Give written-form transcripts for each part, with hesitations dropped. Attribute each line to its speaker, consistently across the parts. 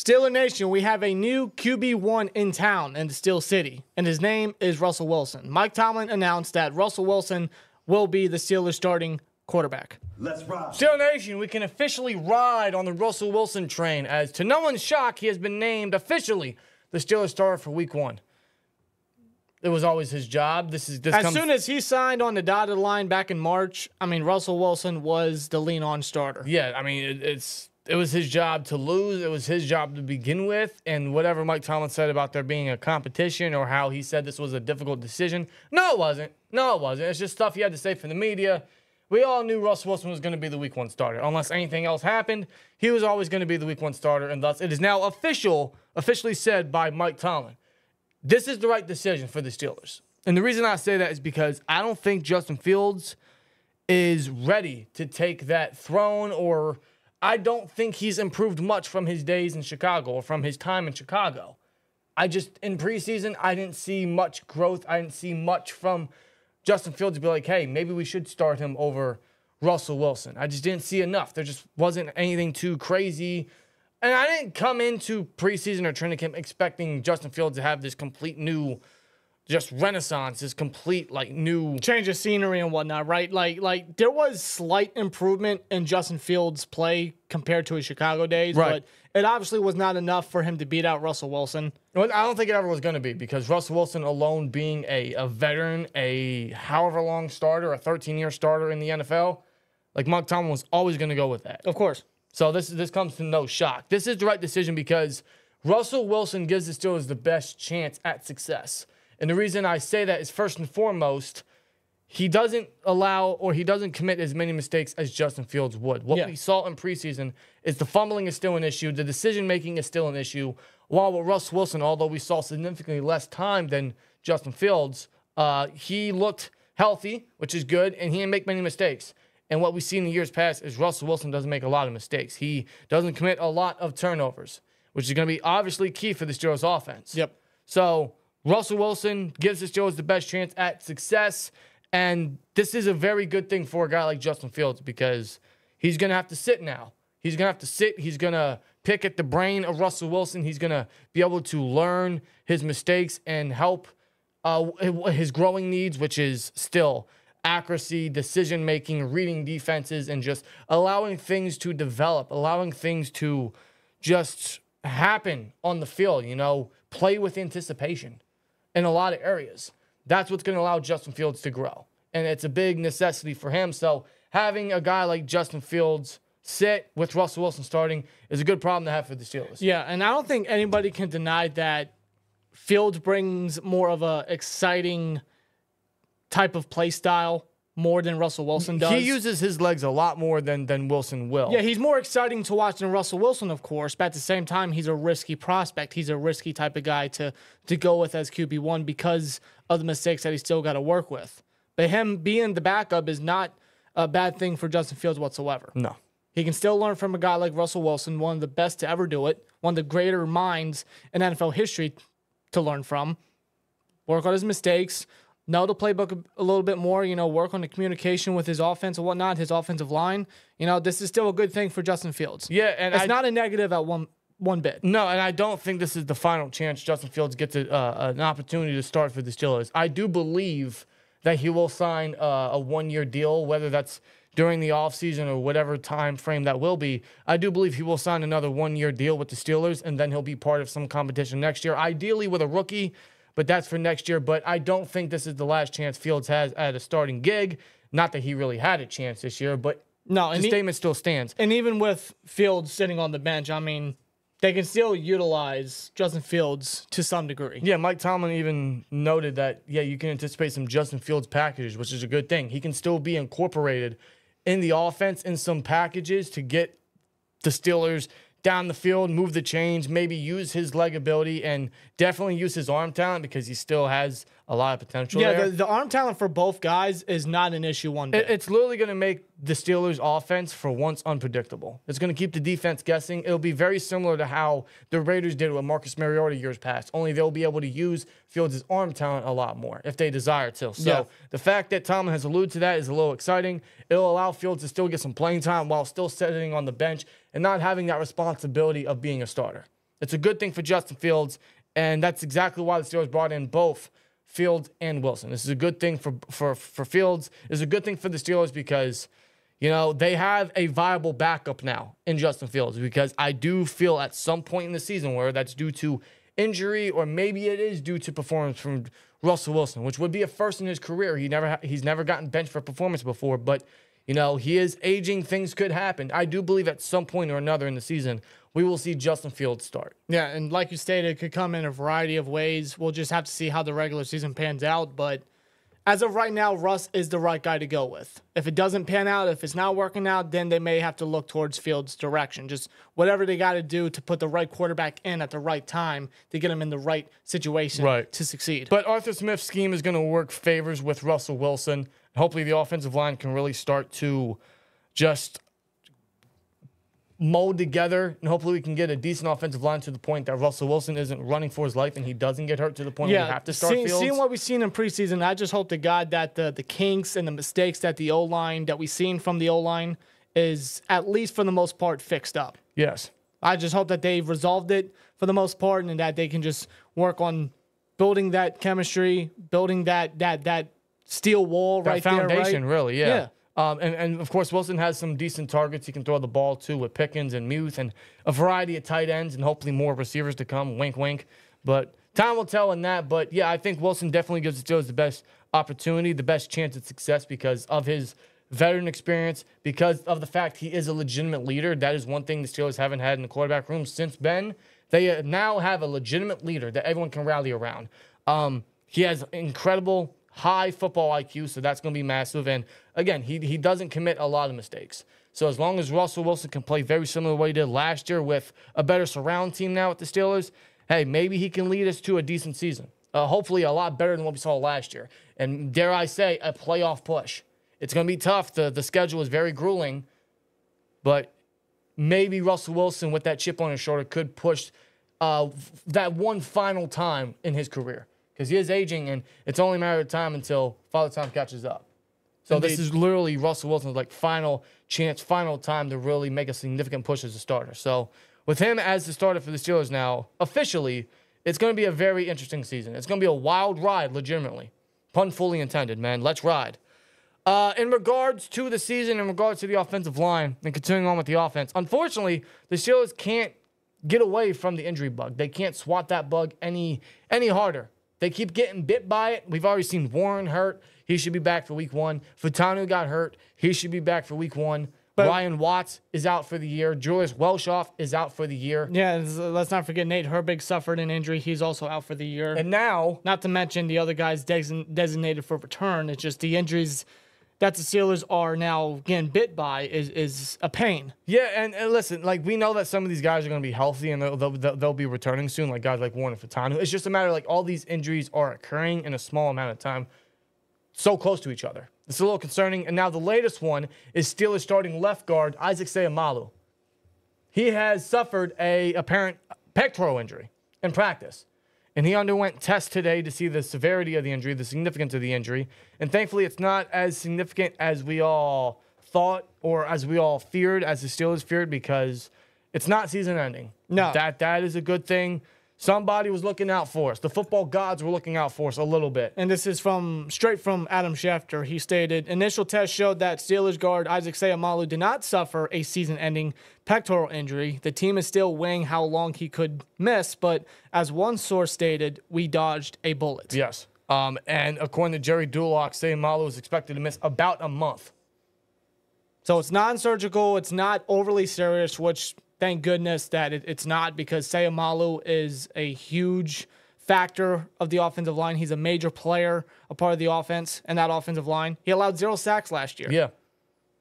Speaker 1: Steeler Nation, we have a new QB1 in town in the Steel City, and his name is Russell Wilson. Mike Tomlin announced that Russell Wilson will be the Steelers' starting quarterback.
Speaker 2: Let's ride.
Speaker 3: Steeler Nation, we can officially ride on the Russell Wilson train, as to no one's shock, he has been named officially the Steelers starter for Week 1. It was always his job. As
Speaker 1: soon as he signed on the dotted line back in March, I mean, Russell Wilson was the lean-on starter.
Speaker 3: Yeah, I mean, it was his job to lose. It was his job to begin with. And whatever Mike Tomlin said about there being a competition or how he said this was a difficult decision, no, it wasn't. No, it wasn't. It's just stuff he had to say for the media. We all knew Russell Wilson was going to be the Week 1 starter. Unless anything else happened, he was always going to be the Week 1 starter. And thus, it is now officially said by Mike Tomlin. This is the right decision for the Steelers. And the reason I say that is because I don't think Justin Fields is ready to take that throne, or I don't think he's improved much from his days in Chicago or from his time in Chicago. In preseason, I didn't see much growth. I didn't see much from Justin Fields to be like, hey, maybe we should start him over Russell Wilson. I just didn't see enough. There just wasn't anything too crazy. And I didn't come into preseason or training camp expecting Justin Fields to have this complete new just renaissance, this complete new
Speaker 1: change of scenery and whatnot, right? Like there was slight improvement in Justin Fields' play compared to his Chicago days,
Speaker 3: right.
Speaker 1: But it obviously was not enough for him to beat out Russell Wilson.
Speaker 3: Well, I don't think it ever was going to be, because Russell Wilson alone, being a veteran, a however long starter, a 13-year starter in the NFL, like Mike Tomlin was always going to go with that.
Speaker 1: Of course.
Speaker 3: So this comes to no shock. This is the right decision because Russell Wilson gives the Steelers the best chance at success. And the reason I say that is, first and foremost, he doesn't commit as many mistakes as Justin Fields would. What we saw in preseason is the fumbling is still an issue. The decision-making is still an issue. While with Russell Wilson, although we saw significantly less time than Justin Fields, he looked healthy, which is good, and he didn't make many mistakes. And what we've seen in the years past is Russell Wilson doesn't make a lot of mistakes. He doesn't commit a lot of turnovers, which is going to be obviously key for the Steelers offense.
Speaker 1: Yep.
Speaker 3: So Russell Wilson gives the Steelers the best chance at success. And this is a very good thing for a guy like Justin Fields, because he's going to have to sit now. He's going to have to sit. He's going to pick at the brain of Russell Wilson. He's going to be able to learn his mistakes and help his growing needs, which is still accuracy, decision-making, reading defenses, and just allowing things to develop, allowing things to just happen on the field, play with anticipation in a lot of areas. That's what's going to allow Justin Fields to grow. And it's a big necessity for him. So having a guy like Justin Fields sit with Russell Wilson starting is a good problem to have for the Steelers.
Speaker 1: Yeah, and I don't think anybody can deny that Fields brings more of a exciting type of play style more than Russell Wilson does.
Speaker 3: He uses his legs a lot more than Wilson will.
Speaker 1: Yeah, he's more exciting to watch than Russell Wilson, of course, but at the same time, he's a risky prospect. He's a risky type of guy to go with as QB1 because of the mistakes that he's still got to work with. But him being the backup is not a bad thing for Justin Fields whatsoever.
Speaker 3: No.
Speaker 1: He can still learn from a guy like Russell Wilson, one of the best to ever do it, one of the greater minds in NFL history to learn from. Work on his mistakes, know the playbook a little bit more, work on the communication with his offense and whatnot, his offensive line. This is still a good thing for Justin Fields.
Speaker 3: Yeah, and
Speaker 1: it's not a negative at one bit.
Speaker 3: No, and I don't think this is the final chance Justin Fields gets an opportunity to start for the Steelers. I do believe that he will sign a one-year deal, whether that's during the offseason or whatever time frame that will be. I do believe he will sign another one-year deal with the Steelers, and then he'll be part of some competition next year, ideally with a rookie, but that's for next year. But I don't think this is the last chance Fields has at a starting gig. Not that he really had a chance this year, but
Speaker 1: no,
Speaker 3: the statement still stands.
Speaker 1: And even with Fields sitting on the bench, I mean, they can still utilize Justin Fields to some degree.
Speaker 3: Yeah, Mike Tomlin even noted that, you can anticipate some Justin Fields packages, which is a good thing. He can still be incorporated in the offense in some packages to get the Steelers down the field, move the chains, maybe use his leg ability, and definitely use his arm talent because he still has a lot of potential there.
Speaker 1: The arm talent for both guys is not an issue one bit.
Speaker 3: It's literally going to make the Steelers' offense for once unpredictable. It's going to keep the defense guessing. It'll be very similar to how the Raiders did with Marcus Mariota years past, only they'll be able to use Fields' arm talent a lot more if they desire to. So the fact that Tomlin has alluded to that is a little exciting. It'll allow Fields to still get some playing time while still sitting on the bench and not having that responsibility of being a starter. It's a good thing for Justin Fields, and that's exactly why the Steelers brought in both Fields and Wilson. This is a good thing for Fields. It's a good thing for the Steelers because, you know, they have a viable backup now in Justin Fields, because I do feel at some point in the season, where that's due to injury or maybe it is due to performance from Russell Wilson, which would be a first in his career. He's never gotten benched for performance before, but, you know, he is aging. Things could happen. I do believe at some point or another in the season, we will see Justin Fields start.
Speaker 1: Yeah, and like you stated, it could come in a variety of ways. We'll just have to see how the regular season pans out. But as of right now, Russ is the right guy to go with. If it doesn't pan out, if it's not working out, then they may have to look towards Fields' direction. Just whatever they got to do to put the right quarterback in at the right time to get him in the right situation to succeed.
Speaker 3: But Arthur Smith's scheme is going to work favors with Russell Wilson. Hopefully the offensive line can really start to just mold together, and hopefully we can get a decent offensive line to the point that Russell Wilson isn't running for his life and he doesn't get hurt to the point where we have to start Fields.
Speaker 1: Seeing what we've seen in preseason, I just hope to God that the kinks and the mistakes that the O-line, that we've seen from the O-line, is at least for the most part fixed up.
Speaker 3: Yes.
Speaker 1: I just hope that they've resolved it for the most part and that they can just work on building that chemistry, building that steel wall right there.
Speaker 3: That foundation, really, yeah.
Speaker 1: Yeah.
Speaker 3: And of course, Wilson has some decent targets he can throw the ball to with Pickens and Muth and a variety of tight ends and hopefully more receivers to come. Wink, wink. But time will tell in that. But, yeah, I think Wilson definitely gives the Steelers the best opportunity, the best chance at success because of his veteran experience, because of the fact he is a legitimate leader. That is one thing the Steelers haven't had in the quarterback room since Ben. They now have a legitimate leader that everyone can rally around. He has incredible high football IQ, so that's going to be massive. And, again, he doesn't commit a lot of mistakes. So as long as Russell Wilson can play very similar to what he did last year with a better surround team now with the Steelers, hey, maybe he can lead us to a decent season. Hopefully a lot better than what we saw last year. And dare I say, a playoff push. It's going to be tough. The schedule is very grueling. But maybe Russell Wilson, with that chip on his shoulder, could push that one final time in his career. Because he is aging, and it's only a matter of time until Father Time catches up. So This is literally Russell Wilson's final chance, final time to really make a significant push as a starter. So with him as the starter for the Steelers now, officially, it's going to be a very interesting season. It's going to be a wild ride, legitimately. Pun fully intended, man. Let's ride. In regards to the season, in regards to the offensive line, and continuing on with the offense, unfortunately, the Steelers can't get away from the injury bug. They can't swat that bug any harder. They keep getting bit by it. We've already seen Warren hurt. He should be back for week 1. Futanu got hurt. He should be back for week 1. But Ryan Watts is out for the year. Julius Welshoff is out for the year.
Speaker 1: Yeah, let's not forget Nate Herbig suffered an injury. He's also out for the year.
Speaker 3: And now,
Speaker 1: not to mention the other guys designated for return. It's just the injuries that the Steelers are now getting bit by is a pain.
Speaker 3: Yeah, and listen, we know that some of these guys are going to be healthy and they'll be returning soon, like guys like Warren and Futanu. It's just a matter of all these injuries are occurring in a small amount of time, so close to each other. It's a little concerning. And now the latest one is Steelers starting left guard Isaac Seumalo. He has suffered a apparent pectoral injury in practice. And he underwent tests today to see the severity of the injury, the significance of the injury. And thankfully, it's not as significant as we all thought or as we all feared, as the Steelers feared, because it's not season ending.
Speaker 1: No.
Speaker 3: That is a good thing. Somebody was looking out for us. The football gods were looking out for us a little bit.
Speaker 1: And this is straight from Adam Schefter. He stated, initial tests showed that Steelers guard Isaac Seumalo did not suffer a season-ending pectoral injury. The team is still weighing how long he could miss, but as one source stated, we dodged a bullet.
Speaker 3: Yes. And according to Jerry Dulock, Seumalo is expected to miss about a month.
Speaker 1: So it's non-surgical. It's not overly serious, which thank goodness that it's not, because Seumalo is a huge factor of the offensive line. He's a major player, a part of the offense and that offensive line. He allowed 0 sacks last year.
Speaker 3: Yeah.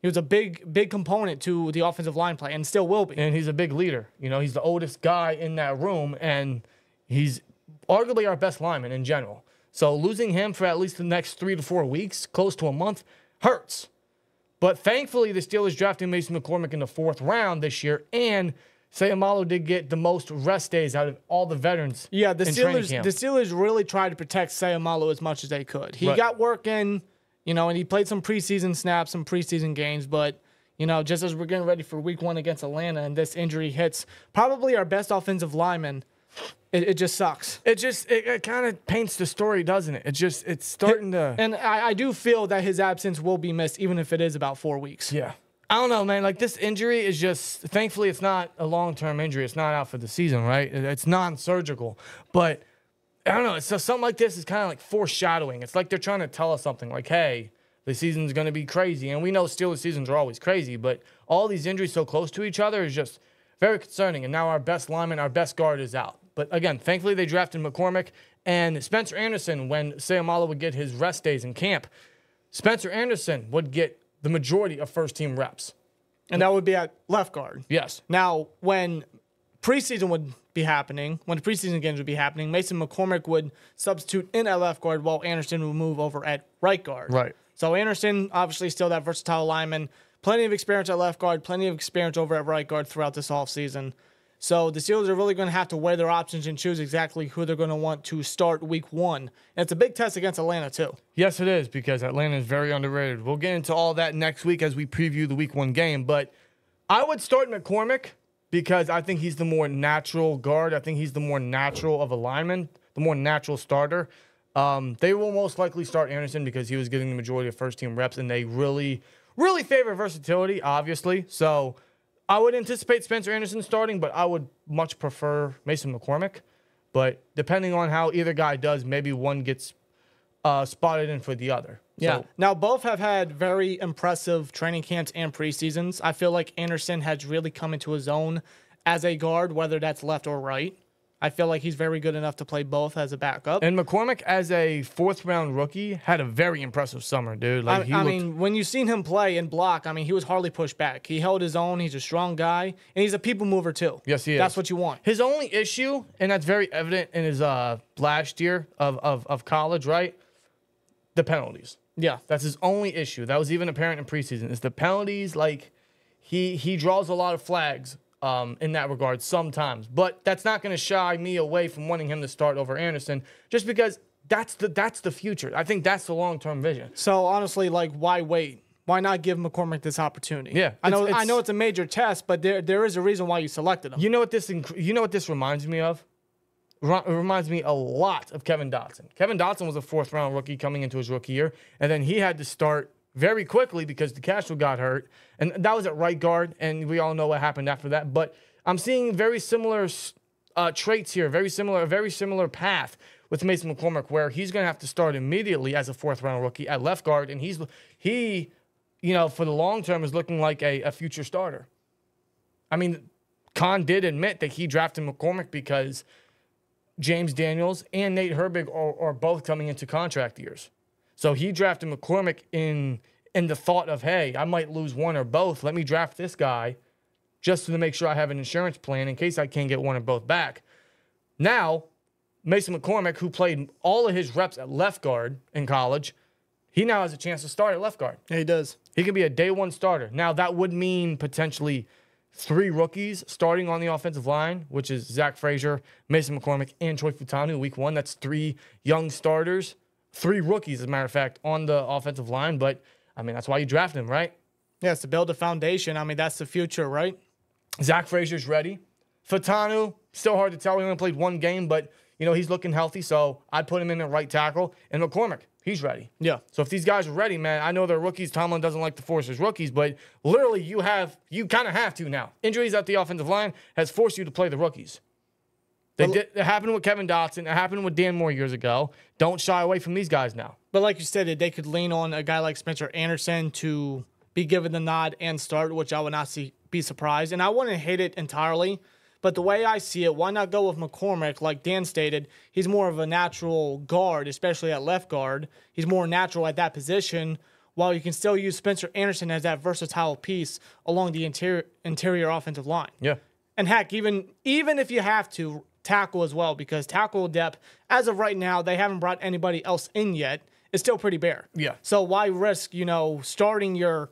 Speaker 1: He was a big component to the offensive line play and still will be.
Speaker 3: And he's a big leader. You know, he's the oldest guy in that room, and he's arguably our best lineman in general. So losing him for at least the next 3 to 4 weeks, close to a month, hurts. But thankfully, the Steelers drafted Mason McCormick in the 4th round this year, and Seumalo did get the most rest days out of all the veterans.
Speaker 1: Yeah, the Steelers really tried to protect Seumalo as much as they could. He got work in, and he played some preseason snaps, some preseason games, but You know, just as we're getting ready for week 1 against Atlanta and this injury hits probably our best offensive lineman, it just sucks.
Speaker 3: It kind of paints the story, doesn't it? It's starting to.
Speaker 1: And I do feel that his absence will be missed, even if it is about 4 weeks.
Speaker 3: Yeah. I don't know, man. Like, this injury is just, thankfully, it's not a long-term injury. It's not out for the season, right? It's non-surgical. But, I don't know. So something like this is kind of like foreshadowing. It's like they're trying to tell us something like, hey, the season's going to be crazy. And we know Steelers seasons are always crazy, but all these injuries so close to each other is just very concerning. And now our best lineman, our best guard is out. But again, thankfully they drafted McCormick and Spencer Anderson. When Seumalo would get his rest days in camp, Spencer Anderson would get the majority of first-team reps.
Speaker 1: And that would be at left guard.
Speaker 3: Yes.
Speaker 1: Now, when preseason would be happening, when the preseason games would be happening, Mason McCormick would substitute in at left guard while Anderson would move over at right guard.
Speaker 3: Right.
Speaker 1: So Anderson, obviously still that versatile lineman, plenty of experience at left guard, plenty of experience over at right guard throughout this offseason. So the Steelers are really going to have to weigh their options and choose exactly who they're going to want to start week 1. And it's a big test against Atlanta, too.
Speaker 3: Yes, it is, because Atlanta is very underrated. We'll get into all that next week as we preview the week 1 game. But I would start McCormick because I think he's the more natural guard. I think he's the more natural of a lineman, the more natural starter. They will most likely start Anderson because he was getting the majority of first-team reps, and they really, really favor versatility, obviously. So I would anticipate Spencer Anderson starting, but I would much prefer Mason McCormick. But depending on how either guy does, maybe one gets spotted in for the other.
Speaker 1: Yeah.
Speaker 3: So,
Speaker 1: now, both have had very impressive training camps and preseasons. I feel like Anderson has really come into his own as a guard, whether that's left or right. I feel like he's very good enough to play both as a backup.
Speaker 3: and McCormick, as a 4th-round rookie, had a very impressive summer, dude. Like,
Speaker 1: I mean, when you seen him play and block, I mean, he was hardly pushed back. He held his own. He's a strong guy, and he's a people mover too.
Speaker 3: Yes, he is.
Speaker 1: That's what you want.
Speaker 3: His only issue, and that's very evident in his last year of college, right? The penalties.
Speaker 1: Yeah.
Speaker 3: That's his only issue. That was even apparent in preseason. Is the penalties. Like, he draws a lot of flags in that regard sometimes. But that's not going to shy me away from wanting him to start over Anderson, just because that's the future. I think that's the long-term vision.
Speaker 1: So honestly, like, why wait? Why not give McCormick this opportunity?
Speaker 3: Yeah,
Speaker 1: I know it's a major test, but there is a reason why you selected him.
Speaker 3: You know what this reminds me of? It reminds me a lot of Kevin Dotson. Kevin Dotson was a 4th-round rookie coming into his rookie year, and then he had to start very quickly because DeCastro got hurt, and that was at right guard, and we all know what happened after that. But I'm seeing very similar traits here, a very similar path with Mason McCormick, where he's going to have to start immediately as a 4th-round rookie at left guard, and he, you know, for the long term is looking like a future starter. I mean, Khan did admit that he drafted McCormick because James Daniels and Nate Herbig are both coming into contract years. So he drafted McCormick in the thought of, hey, I might lose one or both. Let me draft this guy just to make sure I have an insurance plan in case I can't get one or both back. Now, Mason McCormick, who played all of his reps at left guard in college, he now has a chance to start at left guard.
Speaker 1: Yeah, he does.
Speaker 3: He could be a day 1 starter. Now, that would mean potentially 3 rookies starting on the offensive line, which is Zach Frazier, Mason McCormick, and Troy Futanu week 1. That's 3 young starters, 3 rookies, as a matter of fact, on the offensive line. But, I mean, that's why you draft him, right?
Speaker 1: Yes, to build a foundation. I mean, that's the future, right?
Speaker 3: Zach Frazier's ready. Futanu, still hard to tell. He only played 1 game, but, you know, he's looking healthy, so I'd put him in at right tackle. And McCormick, he's ready. Yeah. So if these guys are ready, man, I know they're rookies. Tomlin doesn't like to force his rookies, but literally you kind of have to now. Injuries at the offensive line has forced you to play the rookies. It happened with Kevin Dotson. It happened with Dan Moore years ago. Don't shy away from these guys now.
Speaker 1: But like you said, they could lean on a guy like Spencer Anderson to be given the nod and start, which I would not be surprised. And I wouldn't hate it entirely. But the way I see it, why not go with McCormick? Like Dan stated, he's more of a natural guard, especially at left guard. He's more natural at that position, while you can still use Spencer Anderson as that versatile piece along the interior offensive line. Yeah. And heck, even if you have to, tackle as well, because tackle depth, as of right now, they haven't brought anybody else in yet. It's still pretty bare. Yeah. So why risk, starting your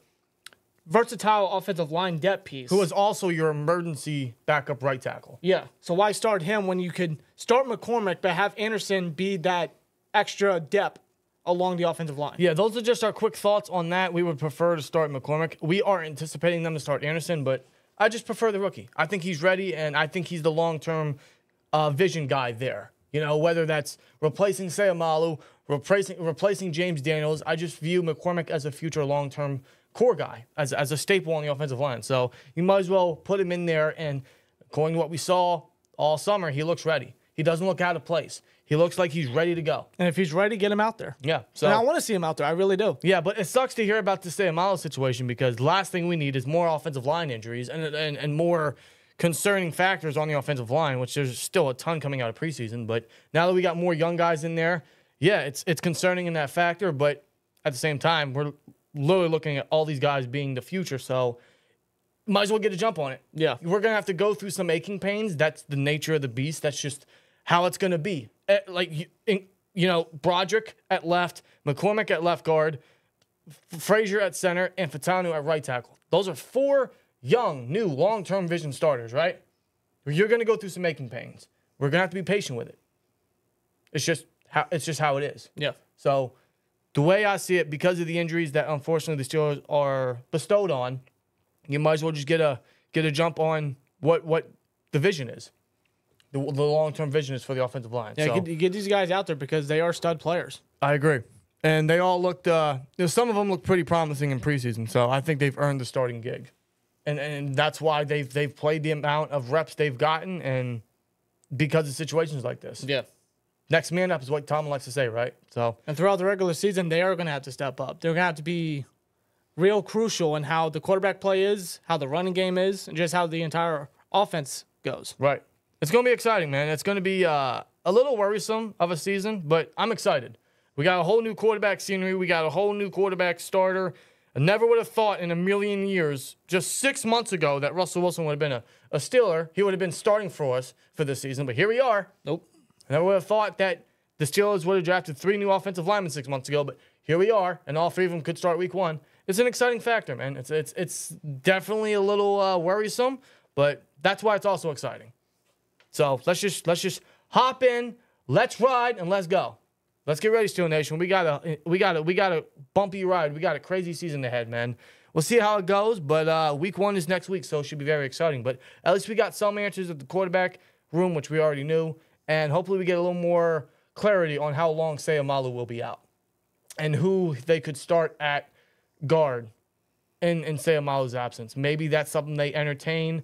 Speaker 1: versatile offensive line depth piece,
Speaker 3: who is also your emergency backup right tackle?
Speaker 1: Yeah. So why start him when you could start McCormick but have Anderson be that extra depth along the offensive line.
Speaker 3: Yeah, those are just our quick thoughts on that. We would prefer to start McCormick. We are anticipating them to start Anderson, but I just prefer the rookie. I think he's ready, and I think he's the long-term vision guy there. You know, whether that's replacing Seumalo, replacing James Daniels, I just view McCormick as a future long-term core guy, as a staple on the offensive line. So you might as well put him in there, and according to what we saw all summer, he looks ready. He doesn't look out of place. He looks like he's ready to go.
Speaker 1: And if he's ready, get him out there.
Speaker 3: Yeah. So
Speaker 1: and I want to see him out there. I really do.
Speaker 3: Yeah, but it sucks to hear about the Seumalo situation because the last thing we need is more offensive line injuries and more concerning factors on the offensive line, which there's still a ton coming out of preseason. But now that we got more young guys in there, yeah, it's concerning in that factor. But at the same time, we're literally looking at all these guys being the future. So might as well get a jump on it.
Speaker 1: Yeah.
Speaker 3: We're going to have to go through some aching pains. That's the nature of the beast. That's just how it's going to be. Broderick at left, McCormick at left guard, Frazier at center, and Fatanu at right tackle. Those are 4 young, new, long-term vision starters, right? You're going to go through some aching pains. We're going to have to be patient with it. It's just how it is.
Speaker 1: Yeah.
Speaker 3: So the way I see it, because of the injuries that unfortunately the Steelers are bestowed on, you might as well just get a jump on what the vision is. The long-term vision is for the offensive line.
Speaker 1: Yeah,
Speaker 3: so,
Speaker 1: get these guys out there because they are stud players.
Speaker 3: I agree. And they all looked, some of them looked pretty promising in preseason, so I think they've earned the starting gig. And that's why they've played the amount of reps they've gotten, and because of situations like this.
Speaker 1: Yeah.
Speaker 3: Next man up is what Tomlin likes to say, right? So.
Speaker 1: And throughout the regular season, they are going to have to step up. They're going to have to be real crucial in how the quarterback play is, how the running game is, and just how the entire offense goes.
Speaker 3: Right. It's going to be exciting, man. It's going to be a little worrisome of a season, but I'm excited. We got a whole new quarterback scenery. We got a whole new quarterback starter. I never would have thought in a million years, just 6 months ago, that Russell Wilson would have been a Steeler. He would have been starting for us for this season, but here we are.
Speaker 1: Nope.
Speaker 3: I never would have thought that the Steelers would have drafted 3 new offensive linemen 6 months ago, but here we are, and all 3 of them could start week 1. It's an exciting factor, man. It's definitely a little worrisome, but that's why it's also exciting. So let's just hop in, let's ride, and let's go. Let's get ready, Steel Nation. We got a bumpy ride. We got a crazy season ahead, man. We'll see how it goes, but week 1 is next week, so it should be very exciting. But at least we got some answers at the quarterback room, which we already knew, and hopefully we get a little more clarity on how long Seumalo will be out and who they could start at guard in Seumalo's absence. Maybe that's something they entertain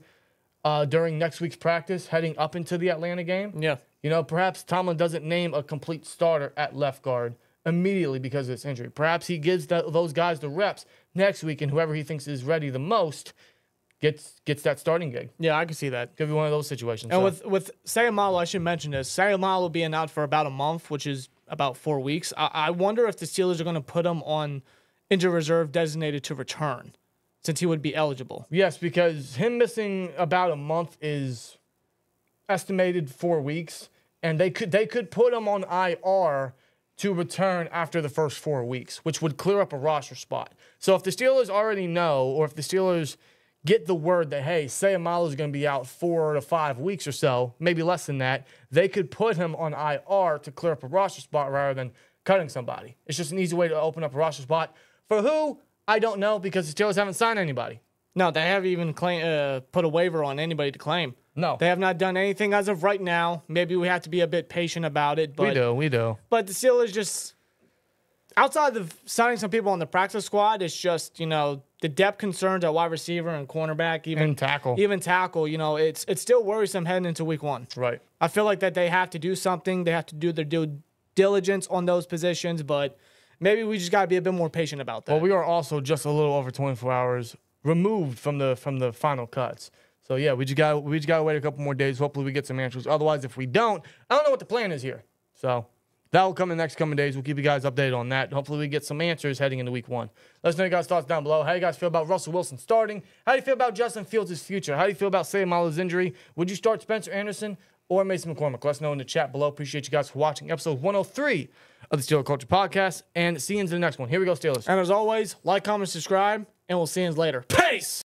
Speaker 3: during next week's practice heading up into the Atlanta game.
Speaker 1: Yeah.
Speaker 3: You know, perhaps Tomlin doesn't name a complete starter at left guard immediately because of this injury. Perhaps he gives those guys the reps next week, and whoever he thinks is ready the most gets that starting gig.
Speaker 1: Yeah, I can see that.
Speaker 3: Could be one of those situations.
Speaker 1: And with Seumalo, I should mention this. Seumalo being out for about a month, which is about 4 weeks. I wonder if the Steelers are going to put him on injured reserve designated to return, since he would be eligible.
Speaker 3: Yes, because him missing about a month is estimated 4 weeks, and they could put him on IR to return after the first 4 weeks, which would clear up a roster spot. So if the Steelers already know, or if the Steelers get the word that, hey, Seumalo is going to be out 4 to 5 weeks or so, maybe less than that, they could put him on IR to clear up a roster spot rather than cutting somebody. It's just an easy way to open up a roster spot. For who? I don't know, because the Steelers haven't signed anybody.
Speaker 1: No, they haven't even put a waiver on anybody to claim.
Speaker 3: No.
Speaker 1: They have not done anything as of right now. Maybe we have to be a bit patient about it. But
Speaker 3: We do.
Speaker 1: But the Steelers just, outside of signing some people on the practice squad, it's just, the depth concerns at wide receiver and cornerback, even
Speaker 3: tackle.
Speaker 1: Even tackle, it's still worrisome heading into week 1.
Speaker 3: Right.
Speaker 1: I feel like that they have to do something. They have to do their due diligence on those positions, but maybe we just got to be a bit more patient about that.
Speaker 3: Well, we are also just a little over 24 hours removed from the final cuts. So yeah, we just gotta wait a couple more days. Hopefully we get some answers. Otherwise, if we don't, I don't know what the plan is here. So that will come in the next coming days. We'll keep you guys updated on that. Hopefully we get some answers heading into week 1. Let us know your guys' thoughts down below. How you guys feel about Russell Wilson starting? How do you feel about Justin Fields' future? How do you feel about Seumalo's injury? Would you start Spencer Anderson or Mason McCormick? Let us know in the chat below. Appreciate you guys for watching episode 103 of the Steeler Culture Podcast. And see you in the next one. Here we go, Steelers.
Speaker 1: And as always, like, comment, subscribe, and we'll see you later.
Speaker 3: Peace!